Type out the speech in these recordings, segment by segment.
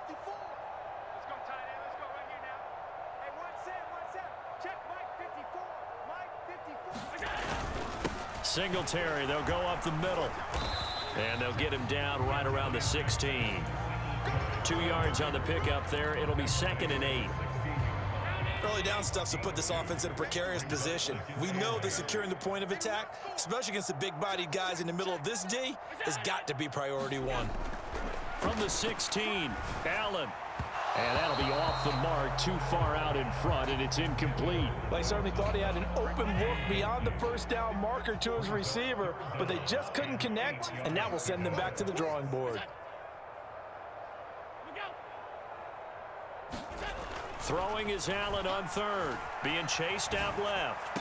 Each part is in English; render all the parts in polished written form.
Let's go, tight end. Let's go right here now. Hey, 1-7. Check Mike 54. Mike 54. Singletary, they'll go up the middle. And they'll get him down right around the 16. 2 yards on the pickup there. It'll be 2nd and 8. Early down stuffs to put this offense in a precarious position. We know that securing the point of attack, especially against the big-bodied guys in the middle of this D, has got to be priority one. From the 16, Allen. And that'll be off the mark, too far out in front, and it's incomplete. They certainly thought he had an open look beyond the first down marker to his receiver, but they just couldn't connect, and that will send them back to the drawing board. Throwing is Allen on 3rd, being chased out left.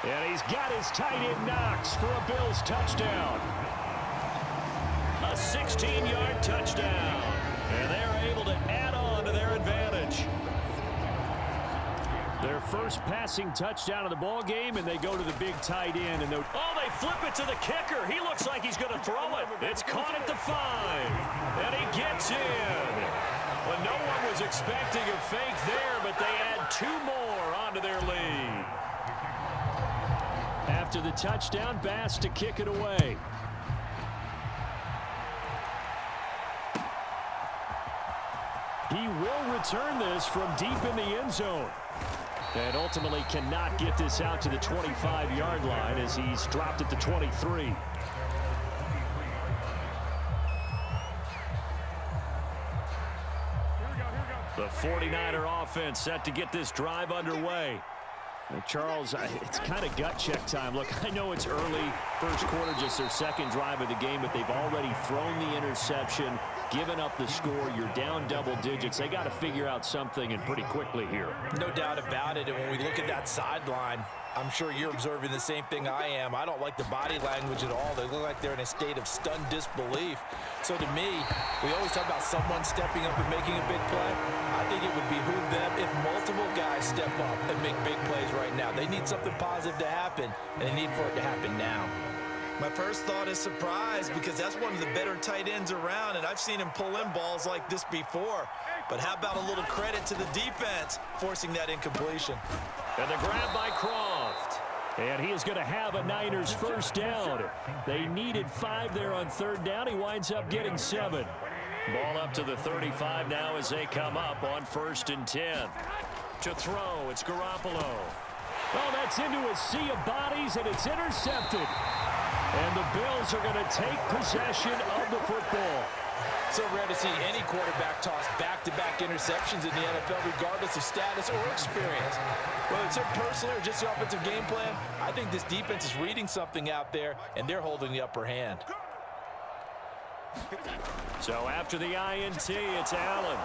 And he's got his tight end Knox for a Bills touchdown. A 16-yard touchdown. And they're able to add on to their advantage. Their first passing touchdown of the ball game, and they go to the big tight end. And they flip it to the kicker. He looks like he's going to throw it. It's caught at the 5. And he gets in. Well, no one was expecting a fake there, but they add 2 more onto their lead. After the touchdown, Bass to kick it away. He will return this from deep in the end zone. And ultimately cannot get this out to the 25-yard line as he's dropped at the 23. The 49er offense set to get this drive underway. And Charles, it's kind of gut check time. Look, I know it's early, first quarter, just their second drive of the game, but they've already thrown the interception, given up the score. You're down double digits. They got to figure out something, and pretty quickly here. No doubt about it. And when we look at that sideline, I'm sure you're observing the same thing I am. I don't like the body language at all. They look like they're in a state of stunned disbelief. So to me, we always talk about someone stepping up and making a big play. I think it would behoove them if multiple guys step up and make big plays right now. They need something positive to happen, and they need for it to happen now. My first thought is surprise, because that's one of the better tight ends around, and I've seen him pull in balls like this before. But how about a little credit to the defense forcing that incompletion? And the grab by Croft. And he is going to have a Niners first down. They needed 5 there on 3rd down. He winds up getting 7. Ball up to the 35 now as they come up on 1st and 10. To throw, it's Garoppolo. Oh, that's into a sea of bodies, and it's intercepted. And the Bills are going to take possession of the football. So rare to see any quarterback toss back-to-back interceptions in the NFL, regardless of status or experience. Whether it's him personally or just the offensive game plan, I think this defense is reading something out there, and they're holding the upper hand. So after the INT, it's Allen.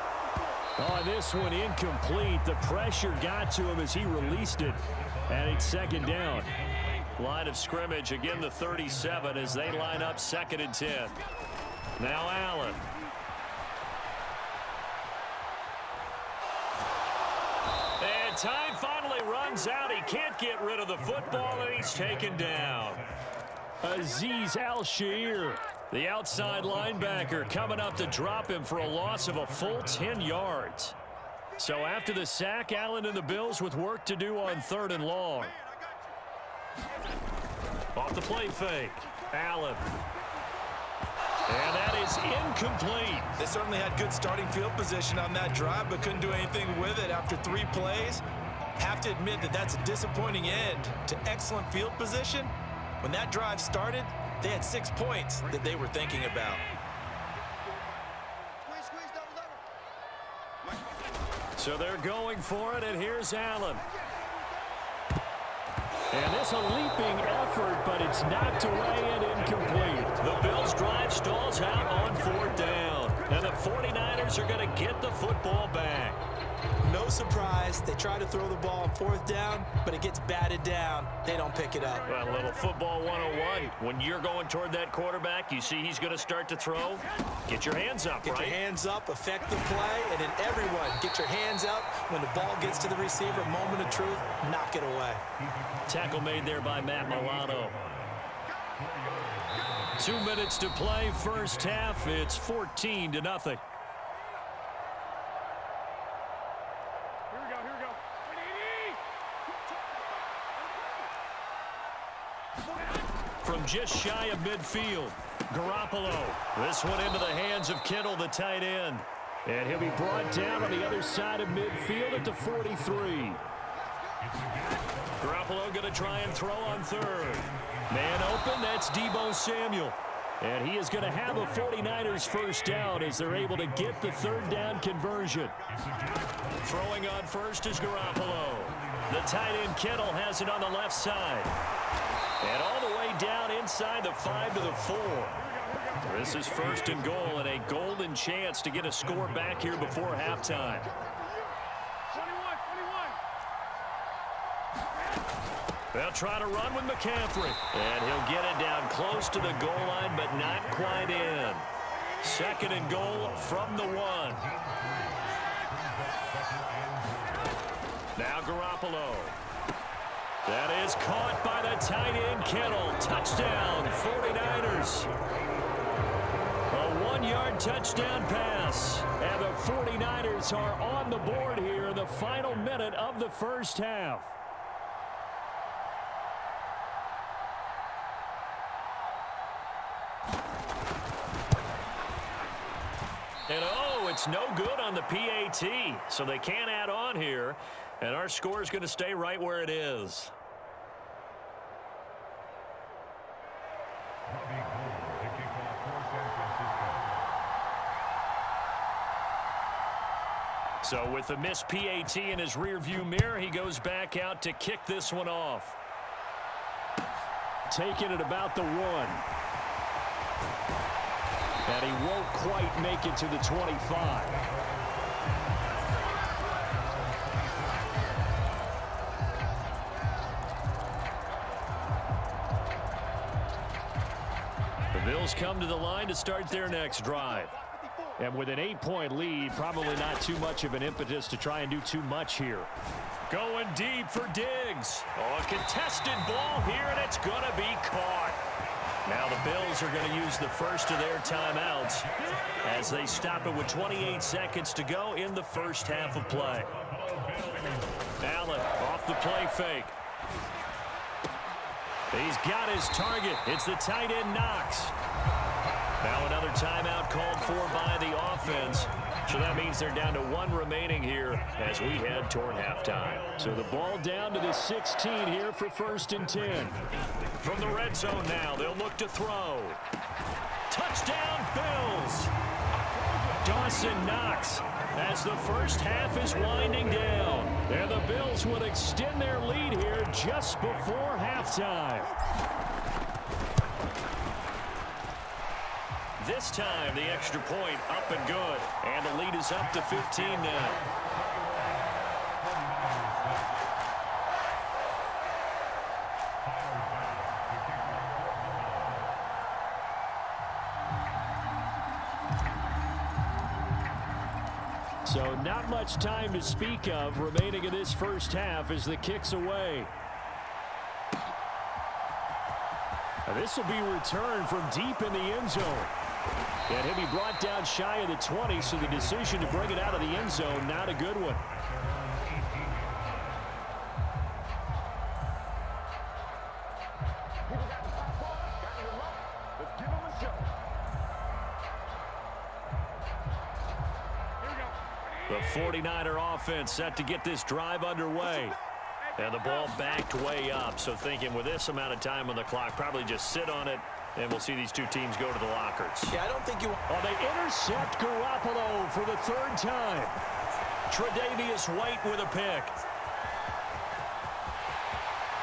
Oh, this one incomplete. The pressure got to him as he released it. And it's 2nd down. Line of scrimmage, again the 37 as they line up 2nd and 10. Now Allen. And time finally runs out. He can't get rid of the football, and he's taken down. Azeez Al-Shaair, the outside linebacker, coming up to drop him for a loss of a full 10 yards. So after the sack, Allen and the Bills with work to do on 3rd and long. Off the play fake, Allen. And that is incomplete. They certainly had good starting field position on that drive, but couldn't do anything with it after 3 plays. Have to admit that that's a disappointing end to excellent field position. When that drive started, they had 6 points that they were thinking about. So they're going for it, and here's Allen. And this a leaping effort, but it's knocked away and incomplete. The Bills' drive stalls out on 4th down. And the 49ers are going to get the football back. No surprise, they try to throw the ball on 4th down, but it gets batted down. They don't pick it up. Well, a little football 101. When you're going toward that quarterback, you see he's going to start to throw. Get your hands up, Get your hands up, affect the play, and then everyone get your hands up. When the ball gets to the receiver, moment of truth, knock it away. Tackle made there by Matt Milano. 2 minutes to play, first half. It's 14-0. from just shy of midfield. Garoppolo. This one into the hands of Kittle, the tight end. And he'll be brought down on the other side of midfield at the 43. Garoppolo going to try and throw on third. Man open, that's Deebo Samuel. And he is going to have a 49ers first down as they're able to get the third down conversion. Throwing on first is Garoppolo. The tight end Kittle has it on the left side. And all the way down inside the 5 to the 4. This is first and goal and a golden chance to get a score back here before halftime. 21. They'll try to run with McCaffrey. And he'll get it down close to the goal line, but not quite in. Second and goal from the 1. Now Garoppolo. That is caught by the tight end Kittle. Touchdown, 49ers. A 1-yard touchdown pass. And the 49ers are on the board here in the final minute of the first half. And oh, it's no good on the PAT. So they can't add on here. And our score is going to stay right where it is. So with the missed PAT in his rearview mirror, he goes back out to kick this one off. Taking it about the 1. And he won't quite make it to the 25. The Bills come to the line to start their next drive. And with an 8-point lead, probably not too much of an impetus to try and do too much here. Going deep for Diggs. Oh, a contested ball here, and it's going to be caught. Now the Bills are going to use the first of their timeouts as they stop it with 28 seconds to go in the first half of play. Allen off the play fake. He's got his target. It's the tight end Knox. Now another timeout called for by the offense. So that means they're down to 1 remaining here as we head toward halftime. So the ball down to the 16 here for first and 10. From the red zone now, they'll look to throw. Touchdown, Bills! Dawson Knox as the first half is winding down. And the Bills would extend their lead here just before halftime. This time, the extra point up and good. And the lead is up to 15 now. So not much time to speak of remaining in this first half as the kick's away. Now this will be returned from deep in the end zone. And he'll be brought down shy of the 20, so the decision to bring it out of the end zone, not a good one. The 49er offense set to get this drive underway. And the ball backed way up, so thinking with this amount of time on the clock, probably just sit on it, and we'll see these two teams go to the lockers. Yeah, I don't think you... Oh, they intercept Garoppolo for the 3rd time. Tre'Davious White with a pick.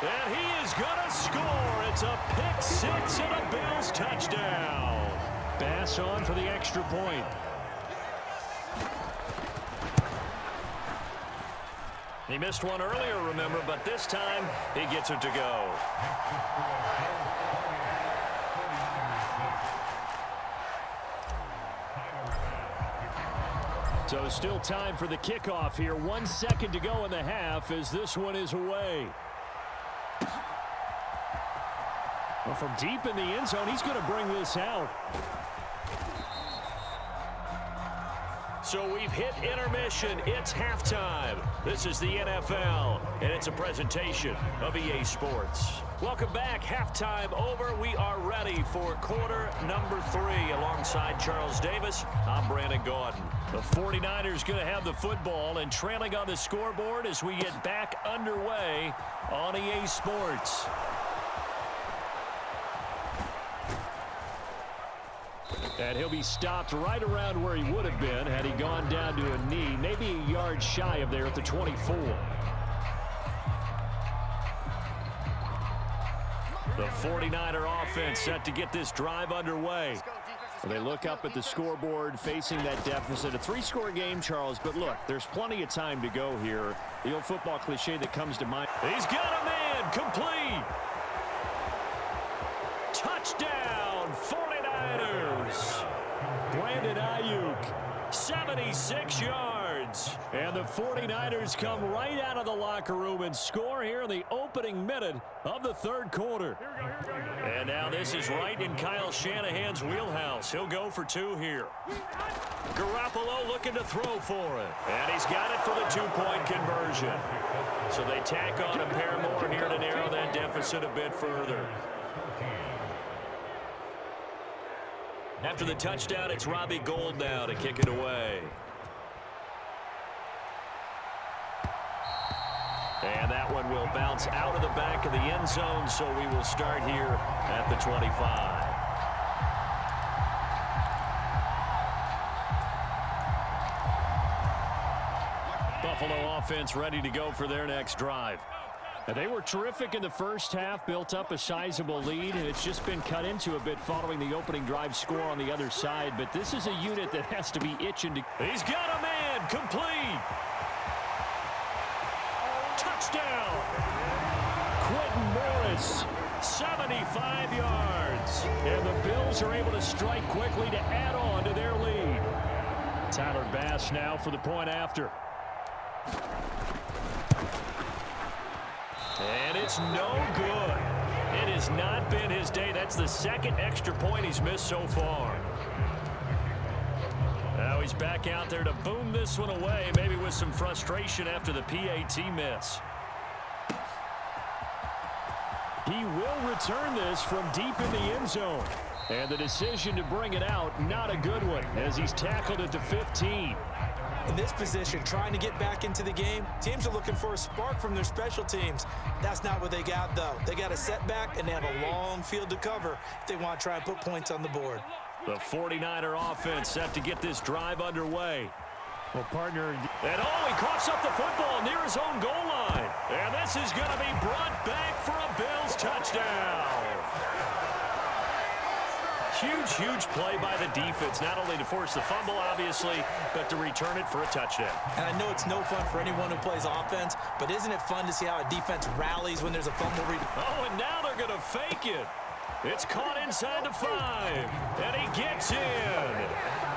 And he is going to score. It's a pick 6 and a Bills touchdown. Bass on for the extra point. He missed one earlier, remember, but this time he gets it to go. So still time for the kickoff here. 1 second to go in the half as this one is away. Well, from deep in the end zone, he's going to bring this out. So we've hit intermission. It's halftime. This is the NFL, and it's a presentation of EA Sports. Welcome back. Halftime over. We are ready for quarter number 3. Alongside Charles Davis, I'm Brandon Gaudin. The 49ers going to have the football and trailing on the scoreboard as we get back underway on EA Sports. And he'll be stopped right around where he would have been had he gone down to a knee, maybe a yard shy of there at the 24. The 49er offense set to get this drive underway. They look up at the scoreboard facing that deficit. A 3-score game, Charles, but look, there's plenty of time to go here. The old football cliche that comes to mind. He's got a man, complete. Touchdown, 49ers. Brandon Ayuk, 76 yards. And the 49ers come right out of the locker room and score here in the opening minute of the third quarter. And now this is right in Kyle Shanahan's wheelhouse. He'll go for 2 here. Garoppolo looking to throw for it. And he's got it for the 2-point conversion. So they tack on a pair more here to narrow that deficit a bit further. After the touchdown, it's Robbie Gould now to kick it away. And that one will bounce out of the back of the end zone, so we will start here at the 25. Buffalo offense ready to go for their next drive. And they were terrific in the first half, built up a sizable lead, and it's just been cut into a bit following the opening drive score on the other side. But this is a unit that has to be itching to... He's got a man, complete. Touchdown. Quentin Morris, 75 yards. And the Bills are able to strike quickly to add on to their lead. Tyler Bass now for the point after. And it's no good. It has not been his day. That's the second extra point he's missed so far. Now he's back out there to boom this one away, maybe with some frustration after the PAT miss. He will return this from deep in the end zone. And the decision to bring it out, not a good one, as he's tackled at the 15. In this position, trying to get back into the game, teams are looking for a spark from their special teams. That's not what they got, though. They got a setback, and they have a long field to cover if they want to try and put points on the board. The 49er offense set to get this drive underway. Well, partner, and he coughs up the football near his own goal line. And this is going to be brought back for a Bills touchdown. Huge play by the defense, not only to force the fumble, obviously, but to return it for a touchdown. And I know it's no fun for anyone who plays offense, but isn't it fun to see how a defense rallies when there's a fumble? Oh, and now they're going to fake it. It's caught inside the 5, and he gets in.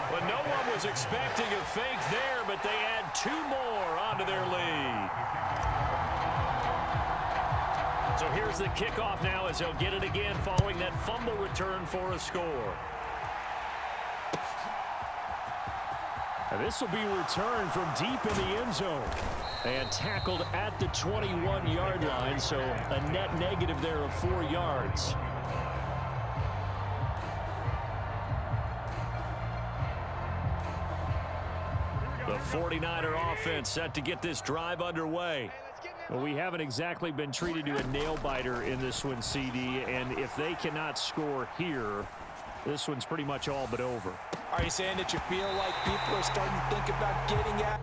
But no one was expecting a fake there, but they add 2 more onto their lead. So here's the kickoff now as they'll get it again following that fumble return for a score. And this will be returned from deep in the end zone. And tackled at the 21-yard line, so a net negative there of 4 yards. The 49er offense set to get this drive underway. Well, we haven't exactly been treated to a nail-biter in this one, CD, and if they cannot score here, this one's pretty much all but over. Are you saying that you feel like people are starting to think about getting at